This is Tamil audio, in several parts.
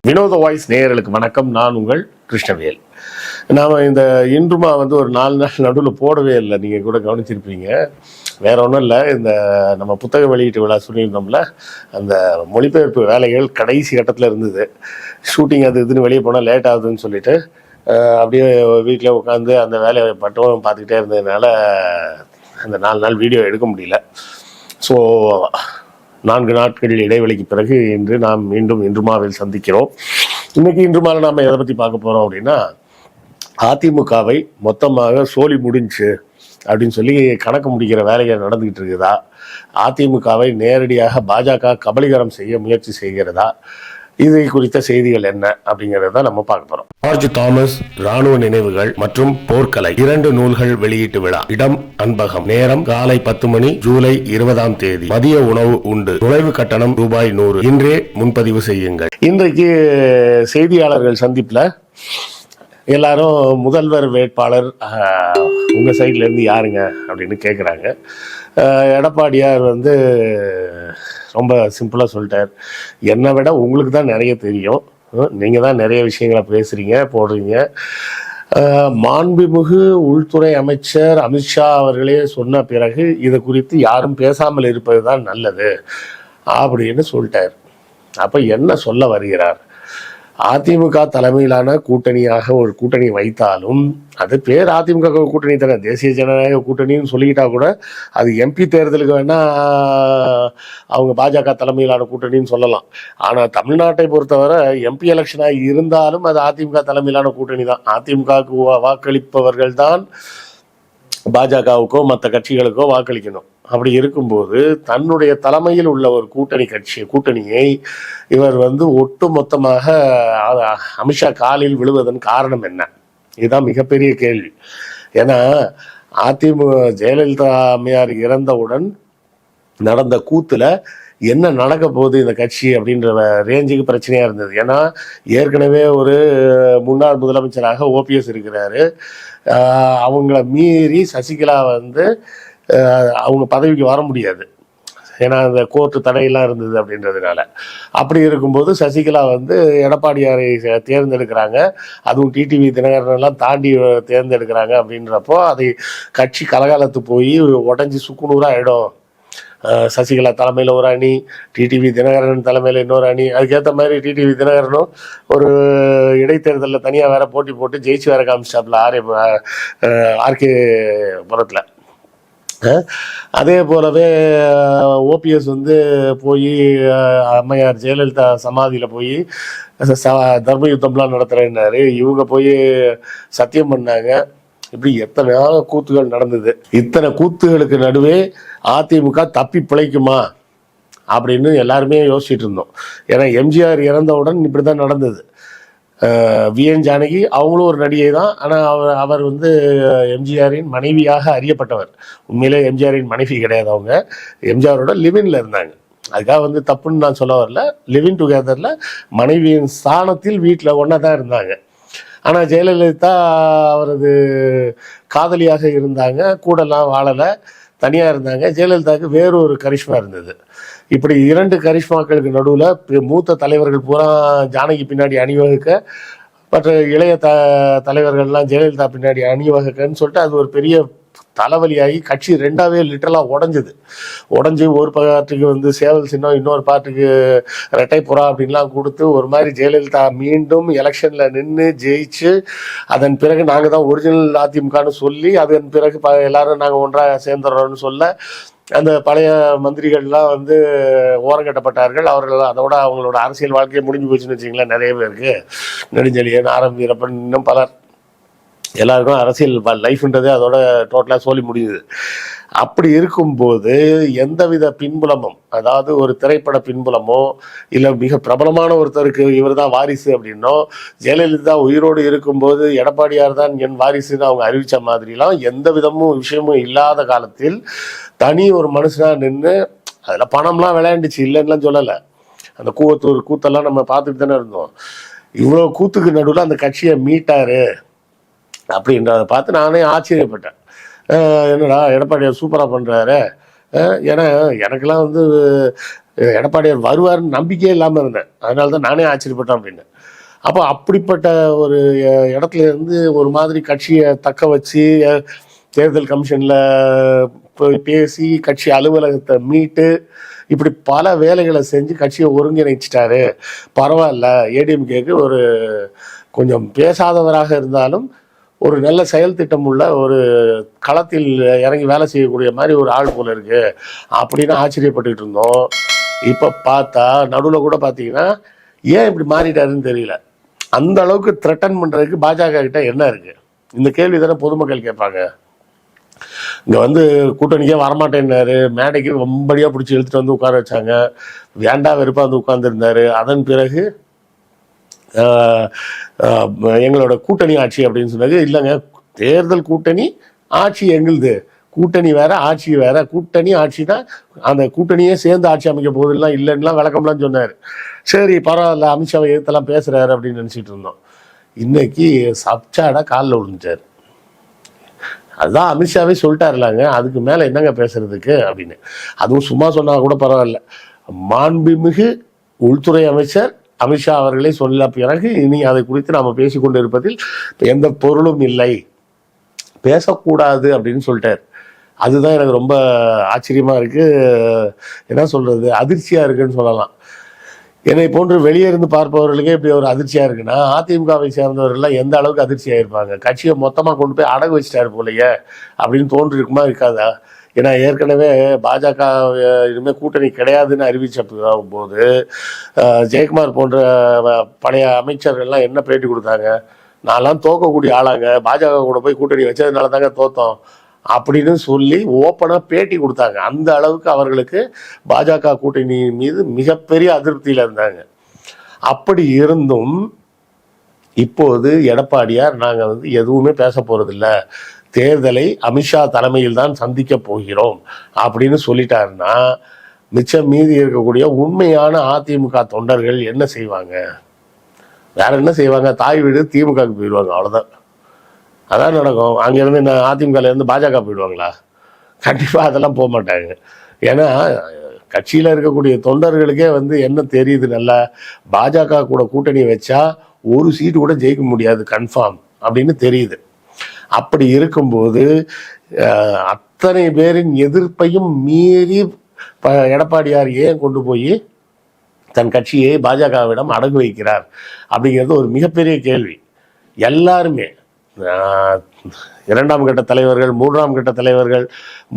வினோத வாய்ஸ் நேயர்களுக்கு வணக்கம். நான் உங்கள் கிருஷ்ணவேல். நாம் இந்த இன்றுமா ஒரு 4 நாள் நடுவில் போடவே இல்லை. நீங்கள் கூட கவனிச்சிருப்பீங்க. வேற ஒன்றும் இல்லை, இந்த நம்ம புத்தக வெளியீட்டு விழா சொல்லியிருந்தோம்ல, அந்த மொழிபெயர்ப்பு வேலைகள் கடைசி கட்டத்தில் இருந்தது. ஷூட்டிங் அது இதுன்னு வெளியே போனால் லேட் ஆகுதுன்னு சொல்லிட்டு அப்படியே வீட்டில் உட்காந்து அந்த வேலையை மட்டும் பார்த்துக்கிட்டே இருந்ததுனால அந்த 4 நாள் வீடியோ எடுக்க முடியல. ஸோ 4 நாட்கள் இடைவெளிக்கு பிறகு இன்று நாம் மீண்டும் இன்றுமாவில் சந்திக்கிறோம். இன்னைக்கு இன்றுமாவில் நாம் எதை பற்றி பார்க்க போகிறோம் அப்படின்னா, அதிமுகவை மொத்தமாக சோலி முடிஞ்சு அப்படின்னு சொல்லி கணக்கு முடிக்கிற வேலைகள் நடந்துக்கிட்டு இருக்குதா, அதிமுகவை நேரடியாக பாஜக கபலீகரம் செய்ய முயற்சி செய்கிறதா, இது குறித்த செய்திகள் என்ன அப்படிங்கிறத நம்ம பார்க்க போறோம். ஜார்ஜ் தாமஸ் ராணுவ நினைவுகள் மற்றும் போர்க்கலை 2 நூல்கள் வெளியீட்டு விழா. இடம் அன்பகம். நேரம் காலை 10 மணி, ஜூலை 20ஆம் தேதி. மதிய உணவு உண்டு. நுழைவு கட்டணம் ரூபாய் 100. இன்றே முன்பதிவு செய்யுங்கள். இன்றைக்கு செய்தியாளர்கள் சந்திப்புல எல்லாரும் முதல்வர் வேட்பாளர் உங்க சைட்ல இருந்து யாருங்க அப்படின்னு கேட்குறாங்க. எடப்பாடியார் ரொம்ப சிம்பிளாக சொல்லிட்டார், என்னை விட உங்களுக்கு தான் நிறைய தெரியும், நீங்கள் தான் நிறைய விஷயங்களை பேசுகிறீங்க போடுறீங்க. மாண்புமிகு உள்துறை அமைச்சர் அமித்ஷா அவர்களே சொன்ன பிறகு இது குறித்து யாரும் பேசாமல் இருப்பது தான் நல்லது அப்படின்னு சொல்லிட்டார். அப்போ என்ன சொல்ல வருகிறார்? அதிமுக தலைமையிலான கூட்டணியாக ஒரு கூட்டணி வைத்தாலும் அது பேர் அதிமுக கூட்டணி தானே, தேசிய ஜனநாயக கூட்டணின்னு சொல்லிக்கிட்டா கூட அது எம்பி தேர்தலுக்கு வேணா அவங்க பாஜக தலைமையிலான கூட்டணின்னு சொல்லலாம். ஆனால் தமிழ்நாட்டை பொறுத்தவரை எம்பி எலெக்ஷனாக இருந்தாலும் அது அதிமுக தலைமையிலான கூட்டணி தான். அதிமுகவுக்கு வாக்களிப்பவர்கள் தான் பாஜகவுக்கோ மற்ற கட்சிகளுக்கோ வாக்களிக்கணும். அப்படி இருக்கும்போது தன்னுடைய தலைமையில் உள்ள ஒரு கூட்டணியை இவர் ஒட்டு மொத்தமாக அமித்ஷா காலில் விழுவதன் காரணம் என்ன? இதுதான் மிகப்பெரிய கேள்வி. ஏன்னா அதிமுக ஜெயலலிதா அம்மையார் இறந்தவுடன் நடந்த கூத்துல என்ன நடக்க போகுது இந்த கட்சி அப்படின்ற ரேஞ்சுக்கு பிரச்சனையா இருந்தது. ஏன்னா ஏற்கனவே ஒரு முன்னாள் முதலமைச்சராக ஓபிஎஸ் இருக்கிறாரு. அவங்கள மீறி சசிகலா அவங்க பதவிக்கு வர முடியாது, ஏன்னா அந்த கோர்ட்டு தடையெல்லாம் இருந்தது அப்படின்றதுனால. அப்படி இருக்கும்போது சசிகலா எடப்பாடியாரை தேர்ந்தெடுக்கிறாங்க, அதுவும் டிடிவி தினகரனெல்லாம் தாண்டி தேர்ந்தெடுக்கிறாங்க. அப்படின்றப்போ அதை கட்சி கலகாலத்து போய் உடஞ்சி சுக்குநூறாக ஆகிடும். சசிகலா தலைமையில் ஒரு அணி, டிடிவி தினகரன் தலைமையில் இன்னொரு அணி. அதுக்கேற்ற மாதிரி டிடிவி தினகரனும் ஒரு இடைத்தேர்தலில் தனியாக வேற போட்டி போட்டு ஜெயிச்சு வேற காமிச்சாப்ல ஆர்கே புரத்தில். அதே போலவே ஓபிஎஸ் போய் அம்மையார் ஜெயலலிதா சமாதியில் போய் தர்ம யுத்தம்லாம் நடத்துறேன்னாரு. இவங்க போய் சத்தியம் பண்ணாங்க. இப்படி எத்தனையான கூத்துகள் நடந்தது. இத்தனை கூத்துகளுக்கு நடுவே அதிமுக தப்பி பிழைக்குமா அப்படின்னு எல்லாருமே யோசிச்சுட்டு இருந்தோம். ஏன்னா எம்ஜிஆர் இறந்தவுடன் இப்படிதான் நடந்தது. விஎன் ஜானகி அவங்களும் ஒரு நடிகை தான், ஆனால் அவர் எம்ஜிஆரின் மனைவியாக அறியப்பட்டவர். உண்மையிலே எம்ஜிஆரின் மனைவி கிடையாது, அவங்க எம்ஜிஆரோட லிவின்ல இருந்தாங்க. அதுக்காக தப்புன்னு நான் சொல்ல வரல. லிவின் டுகெதர்ல மனைவியின் ஸ்தானத்தில் வீட்டில் ஒன்றா தான் இருந்தாங்க. ஆனால் ஜெயலலிதா அவரது காதலியாக இருந்தாங்க, கூடலாம் வாழலை, தனியாக இருந்தாங்க. ஜெயலலிதாவுக்கு வேறொரு கரிஷ்மா இருந்தது. இப்படி 2 கரிஷ்மாக்களுக்கு நடுவில் மூத்த தலைவர்கள் பூரா ஜானகி பின்னாடி அணிவகுக்க, மற்ற இளைய தலைவர்கள்லாம் ஜெயலலிதா பின்னாடி அணிவகுக்கன்னு சொல்லிட்டு அது ஒரு பெரிய தலைவலியாகி கட்சி 2ஆவே லிட்டரலாக உடஞ்சி ஒரு பார்ட்டிக்கு சேவல் சின்னம், இன்னொரு பார்ட்டிக்கு ரெட்டை புறா அப்படின்லாம் கொடுத்து ஒரு மாதிரி ஜெயலலிதா மீண்டும் எலெக்ஷனில் நின்று ஜெயிச்சு அதன் பிறகு நாங்கள் தான் ஒரிஜினல் அதிமுகன்னு சொல்லி அதன் பிறகு எல்லாரும் நாங்கள் ஒன்றாக சேர்ந்துடுறோம்னு சொல்ல அந்த பழைய மந்திரிகள்லாம் ஓரங்கட்டப்பட்டார்கள். அவர்கள் அதோட அவங்களோட அரசியல் வாழ்க்கையை முடிஞ்சு போச்சுன்னு வச்சிங்களேன். நிறைய பேருக்கு நெடுஞ்செழியன், ஆரம் வீரப்பன், இன்னும் பலர், எல்லாருக்கும் அரசியல் லைஃப்ன்றதே அதோட டோட்டலாக சொல்லி முடியுது. அப்படி இருக்கும்போது எந்தவித பின்புலமும், அதாவது ஒரு திரைப்பட பின்புலமோ இல்லை மிக பிரபலமான ஒருத்தருக்கு இவர் தான் வாரிசு அப்படின்னோ, ஜெயலலிதா உயிரோடு இருக்கும்போது எடப்பாடியார் தான் என் வாரிசுன்னு அவங்க அறிவித்த மாதிரிலாம் எந்த விஷயமும் இல்லாத காலத்தில் தனி ஒரு மனுஷனாக நின்று அதில் பணம்லாம் விளையாண்டுச்சு, இல்லைன்னுலாம் சொல்லலை. அந்த கூத்தெல்லாம் நம்ம பார்த்துட்டு தானே இருந்தோம். இவ்வளோ கூத்துக்கு நடுவில் அந்த கட்சியை மீட்டாரு அப்படின்றத பார்த்து நானே ஆச்சரியப்பட்டேன். என்னடா எடப்பாடியார் சூப்பராக பண்ணுறாரு, ஏன்னா எனக்கெல்லாம் வந்து எடப்பாடியார் வருவாருன்னு நம்பிக்கையே இல்லாமல் இருந்தேன். அதனால தான் நானே ஆச்சரியப்பட்டேன் அப்படின்னு. அப்போ அப்படிப்பட்ட ஒரு இடத்துல இருந்து ஒரு மாதிரி கட்சியை தக்க வச்சு தேர்தல் கமிஷனில் போய் பேசி கட்சி அலுவலகத்தை மீட்டு இப்படி பல வேலைகளை செஞ்சு கட்சியை ஒருங்கிணைச்சிட்டாரு. பரவாயில்ல, ஏடிஎம்கேக்கு ஒரு கொஞ்சம் பேசாதவராக இருந்தாலும் ஒரு நல்ல செயல் திட்டம் உள்ள ஒரு களத்தில் இறங்கி வேலை செய்யக்கூடிய மாதிரி ஒரு ஆள் போல இருக்கு அப்படின்னு ஆச்சரியப்பட்டுக்கிட்டு இருந்தோம். இப்போ பார்த்தா நடுவில் கூட பார்த்தீங்கன்னா ஏன் இப்படி மாறிட்டாருன்னு தெரியல. அந்த அளவுக்கு த்ரெட்டன் பண்ணுறதுக்கு பாஜக கிட்ட என்ன இருக்கு? இந்த கேள்வி தானே பொதுமக்கள் கேட்பாங்க. இங்கே வந்து கூட்டணிக்கே வரமாட்டேன்னாரு, மேடைக்கு ரொம்படியாக பிடிச்சி இழுத்துட்டு வந்து உட்கார வச்சாங்க, வேண்டா வெறுப்பாக வந்து உட்கார்ந்துருந்தாரு. அதன் பிறகு எங்களோட கூட்டணி ஆட்சி அப்படின்னு சொன்னாங்க. இல்லைங்க, தேர்தல் கூட்டணி, ஆட்சி எங்களுது. கூட்டணி வேற, ஆட்சி வேற. கூட்டணி ஆட்சி தான், அந்த கூட்டணியே சேர்ந்து ஆட்சி அமைக்க போகுதுலாம் இல்லைன்னுலாம் விளக்கம்லாம் சொன்னார். சரி பரவாயில்ல, அமித்ஷாவை எதிர்த்தெல்லாம் பேசுறாரு அப்படின்னு நினச்சிட்டு இருந்தோம். இன்னைக்கு சப்சாடா காலில் விழுந்துட்டார். அதுதான் அமித்ஷாவே சொல்லிட்டாருலாங்க, அதுக்கு மேலே என்னங்க பேசுறதுக்கு அப்படின்னு. அதுவும் சும்மா சொன்னா கூட பரவாயில்ல, மாண்புமிகு உள்துறை அமைச்சர் அமித்ஷா அவர்களே சொல்ல பிறகு இனி அதை குறித்து நாம் பேசிக்கொண்டு இருப்பதில் எந்த பொருளும் இல்லை, பேசக்கூடாது அப்படின்னு சொல்லிட்டார். அதுதான் எனக்கு ரொம்ப ஆச்சரியமா இருக்கு. என்ன சொல்றது, அதிர்ச்சியா இருக்குன்னு சொல்லலாம். என்னை போன்று வெளியே இருந்து பார்ப்பவர்களுக்கே இப்படி ஒரு அதிர்ச்சியா இருக்குன்னா அதிமுகவை சேர்ந்தவர்கள்லாம் எந்த அளவுக்கு அதிர்ச்சியா இருப்பாங்க. கட்சியை மொத்தமா கொண்டு போய் அடகு வச்சுட்டாரு போலையே அப்படின்னு தோன்று இருக்குமா இருக்காதா? ஏன்னா ஏற்கனவே பாஜக இனிமேல் கூட்டணி கிடையாதுன்னு அறிவிச்ச போது ஜெயக்குமார் போன்ற பழைய அமைச்சர்கள்லாம் என்ன பேட்டி கொடுத்தாங்க? நான்லாம் தோக்கக்கூடிய ஆளாங்க, பாஜக கூட போய் கூட்டணி வச்சதுனால தாங்க தோத்தோம் அப்படின்னு சொல்லி ஓப்பனாக பேட்டி கொடுத்தாங்க. அந்த அளவுக்கு அவர்களுக்கு பாஜக கூட்டணி மீது மிகப்பெரிய அதிருப்தியில் இருந்தாங்க. அப்படி இருந்தும் இப்போது எடப்பாடியார் நாங்கள் வந்து எதுவுமே பேச போறதில்லை, தேர்தலை அமித்ஷா தலைமையில் தான் சந்திக்க போகிறோம் அப்படின்னு சொல்லிட்டாருன்னா மிச்சம் மீதி இருக்கக்கூடிய உண்மையான அதிமுக தொண்டர்கள் என்ன செய்வாங்க? வேற என்ன செய்வாங்க? தாய் வீடு திமுகவுக்கு போயிடுவாங்க, அவ்வளோதான். அதான் நடக்கும். அங்கேருந்து என்ன அதிமுகலேருந்து பாஜக போயிடுவாங்களா? கண்டிப்பாக அதெல்லாம் போக மாட்டாங்க. ஏன்னா கட்சியில் இருக்கக்கூடிய தொண்டர்களுக்கே வந்து என்ன தெரியுது, நல்லா பாஜக கூட கூட்டணி வச்சா ஒரு சீட்டு கூட ஜெயிக்க முடியாது கன்ஃபார்ம் அப்படின்னு தெரியுது. அப்படி இருக்கும்போது அத்தனை பேரின் எதிர்ப்பையும் மீறி எடப்பாடியார் ஏன் கொண்டு போய் தன் கட்சியை பாஜகவிடம் அடகு வைக்கிறார் அப்படிங்கிறது ஒரு மிகப்பெரிய கேள்வி. எல்லாருமே இரண்டாம் கட்ட தலைவர்கள், மூன்றாம் கட்ட தலைவர்கள்,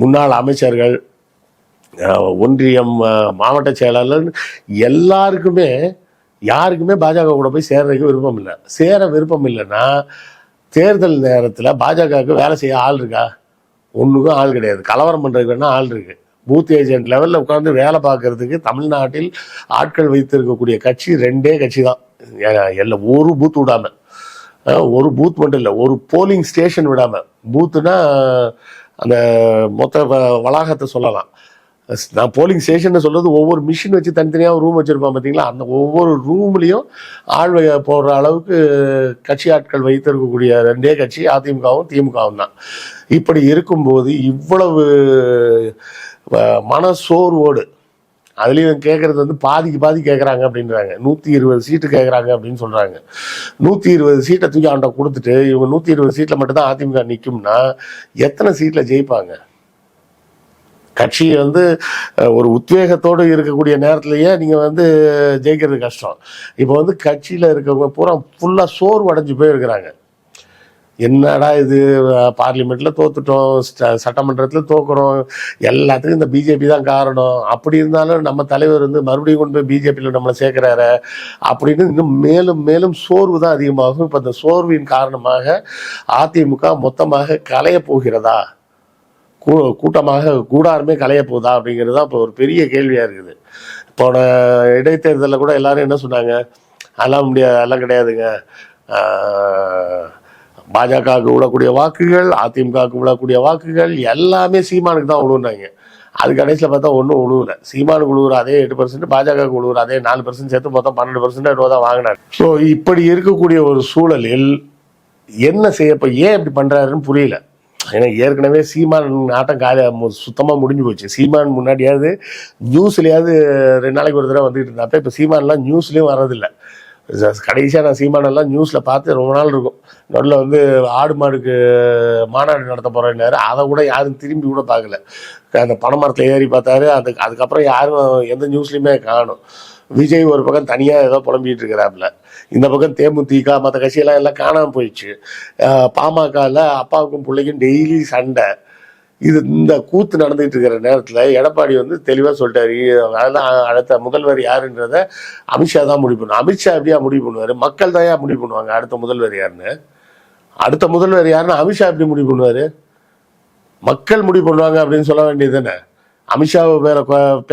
முன்னாள் அமைச்சர்கள், ஒன்றியம் மாவட்ட செயலாளர் எல்லாருக்குமே யாருக்குமே பாஜக கூட போய் சேர்றதுக்கு விருப்பம் இல்லை. சேர விருப்பம் இல்லைன்னா தேர்தல் நேரத்தில் பாஜகவுக்கு வேலை செய்ய ஆள் இருக்கா? ஒன்றுக்கும் ஆள் கிடையாது. கலவரம் பண்ணுறதுக்கு வேணால் ஆள் இருக்கு. பூத் ஏஜென்ட் லெவலில் உட்காந்து வேலை பார்க்கறதுக்கு தமிழ்நாட்டில் ஆட்கள் வைத்திருக்கக்கூடிய கட்சி ரெண்டே கட்சி தான். எல்லாம் ஒரு பூத் விடாமல், ஒரு பூத் மட்டும் இல்லை, ஒரு போலிங் ஸ்டேஷன் விடாமல். பூத்துனா அந்த மொத்த வளாகத்தை சொல்லலாம். நான் போலிங் ஸ்டேஷன் சொல்றது ஒவ்வொரு மிஷின் வச்சு தனித்தனியாக ரூம் வச்சிருப்பான் பார்த்தீங்களா, அந்த ஒவ்வொரு ரூம்லையும் ஆள் போடுற அளவுக்கு கட்சி ஆட்கள் வைத்திருக்கக்கூடிய ரெண்டே கட்சி அதிமுகவும் திமுகவும் தான். இப்படி இருக்கும்போது இவ்வளவு மனசோர்வோடு, அதுலேயும் கேட்கறது வந்து பாதிக்கு பாதி கேட்குறாங்க அப்படின்றாங்க. 120 சீட்டு கேட்குறாங்க அப்படின்னு சொல்கிறாங்க. 120 சீட்டை தூக்கி அவன்கிட்ட கொடுத்துட்டு இவங்க 120 சீட்டில் மட்டும்தான் அதிமுக நிற்கும்னா எத்தனை சீட்டில் ஜெயிப்பாங்க? கட்சி வந்து ஒரு உத்வேகத்தோடு இருக்கக்கூடிய நேரத்திலேயே நீங்கள் வந்து ஜெயிக்கிறது கஷ்டம். இப்போ வந்து கட்சியில் இருக்கவங்க பூரா ஃபுல்லாக சோர்வு அடைஞ்சு போயிருக்கிறாங்க. என்னடா இது, பார்லிமெண்ட்டில் தோத்துட்டோம், சட்டமன்றத்தில் தோக்குறோம், எல்லாத்துக்கும் இந்த பிஜேபி தான் காரணம். அப்படி இருந்தாலும் நம்ம தலைவர் வந்து மறுபடியும் கொண்டு போய் பிஜேபியில் நம்மளை சேர்க்குறாரு அப்படின்னு இன்னும் மேலும் மேலும் சோர்வு தான் அதிகமாகும். இப்போ இந்த சோர்வின் காரணமாக அதிமுக மொத்தமாக கலைய போகிறதா, கூட்டமாக கூடாருமே கலைய போகுதா அப்படிங்கிறது தான் இப்போ ஒரு பெரிய கேள்வியாக இருக்குது. போன இடைத்தேர்தலில் கூட எல்லாரும் என்ன சொன்னாங்க, அதெல்லாம் முடியாது, அதெல்லாம் கிடையாதுங்க, பாஜகவுக்கு விழக்கூடிய வாக்குகள், அதிமுகவுக்கு விழக்கூடிய வாக்குகள் எல்லாமே சீமானுக்கு தான் விழுவுனாங்க. அது கடைசியில் பார்த்தா ஒன்றும் விழுவுல. சீமானுக்கு விழுவுற அதே 8%, பாஜகவுக்கு விழுவுற அதே 4% சேர்த்து மொத்தம் 12% தான் வாங்கினார். ஸோ இப்படி இருக்கக்கூடிய ஒரு சூழலில் என்ன செய்ய, இப்போ ஏன் இப்படி பண்ணுறாருன்னு புரியல. ஏன்னா ஏற்கனவே சீமான் ஆட்டம் சுத்தமாக முடிஞ்சு போச்சு. சீமான் முன்னாடியாவது நியூஸ்லையாவது 2 நாளைக்கு ஒரு தடவை வந்துட்டு இருந்தாப்ப இப்போ சீமான்லாம் நியூஸ்லேயும் வர்றதில்லை. கடைசியாக நான் சீமானெல்லாம் நியூஸில் பார்த்து ரொம்ப நாள் இருக்கும். நடுவில் வந்து ஆடு மாடுக்கு மாநாடு நடத்த போகிறேன்னாரு, அதை கூட யாரும் திரும்பி கூட பார்க்கல. அந்த பனைமரத்தில் ஏறி பார்த்தாரு. அதுக்கப்புறம் யாரும் எந்த நியூஸ்லையுமே காணும். விஜய் ஒரு பக்கம் தனியாக ஏதோ புலம்பிகிட்டு இருக்கிறாப்புல, இந்த பக்கம் தேமுதிக மற்ற கட்சியெல்லாம் எல்லாம் காணாமல் போயிடுச்சு. பாமகவில் அப்பாவுக்கும் பிள்ளைக்கும் டெய்லி சண்டை. இந்த கூத்து நடந்துகிட்டு இருக்கிற நேரத்தில் எடப்பாடி வந்து தெளிவாக சொல்லிட்டாரு, அதெல்லாம் அடுத்த முதல்வர் யாருன்றத அமித்ஷா தான் முடிவு பண்ணுவார். அமித்ஷா எப்படியா முடிவு பண்ணுவார்? மக்கள் தான் ஏன் முடிவு பண்ணுவாங்க அடுத்த முதல்வர் யாருன்னு? அடுத்த முதல்வர் யாருன்னு அமித்ஷா எப்படி முடிவு பண்ணுவார்? மக்கள் முடிவு பண்ணுவாங்க அப்படின்னு சொல்ல வேண்டியது தானே. அமித்ஷாவை வேற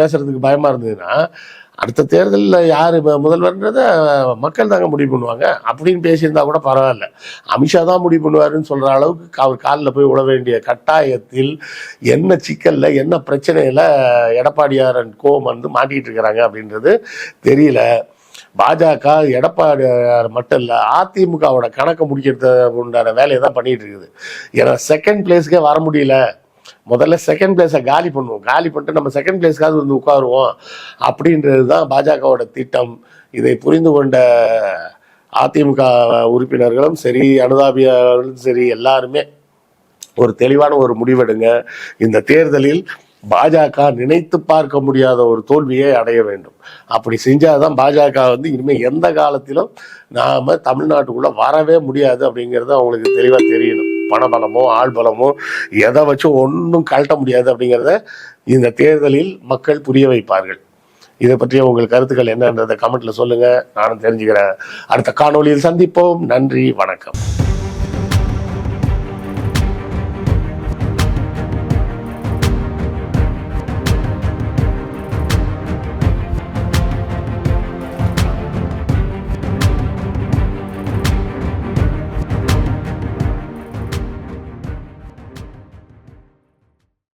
பேசுறதுக்கு பயமா இருந்ததுன்னா அடுத்த தேர்தலில் யார் முதல்வர்ன்றத மக்கள் தாங்க முடிவு பண்ணுவாங்க அப்படின்னு பேசியிருந்தா கூட பரவாயில்ல. அமித்ஷா தான் முடிவு பண்ணுவாருன்னு சொல்கிற அளவுக்கு அவர் காலில் போய் விட வேண்டிய கட்டாயத்தில் என்ன சிக்கலில் என்ன பிரச்சனையில் எடப்பாடியார் கோவம் வந்து மாட்டிகிட்டு இருக்கிறாங்க அப்படின்றது தெரியல. பாஜக எடப்பாடியார் மட்டும் இல்லை, அதிமுகவோட கணக்கை முடிக்கிறது உண்டான வேலையை தான் பண்ணிகிட்டு இருக்குது. ஏன்னா செகண்ட் பிளேஸ்க்கே வர முடியல. முதல்ல செகண்ட் பிளேஸை காலி பண்ணுவோம், காலி பண்ணிட்டு நம்ம செகண்ட் பிளேஸ்க்காவது வந்து உட்காருவோம் அப்படின்றது தான் பாஜகவோட திட்டம். இதை புரிந்து கொண்ட அதிமுக உறுப்பினர்களும் சரி, அனுதாபியாளர்களும் சரி, எல்லாருமே ஒரு தெளிவான ஒரு முடிவெடுங்க. இந்த தேர்தலில் பாஜக நினைத்து பார்க்க முடியாத ஒரு தோல்வியை அடைய வேண்டும். அப்படி செஞ்சாதான் பாஜக வந்து இனிமேல் எந்த காலத்திலும் நாம தமிழ்நாட்டுக்குள்ள வரவே முடியாது அப்படிங்கிறது அவங்களுக்கு தெளிவா தெரியணும். பணபலமோ ஆள் பலமோ எதை வச்சும் ஒன்றும் கழட்ட முடியாது அப்படிங்கிறத இந்த தேர்தலில் மக்கள் புரிய வைப்பார்கள். இதை பற்றிய உங்கள் கருத்துக்கள் என்னன்றதை கமெண்ட்ல சொல்லுங்க, நானும் தெரிஞ்சுக்கிறேன். அடுத்த காணொளியில் சந்திப்போம். நன்றி, வணக்கம்.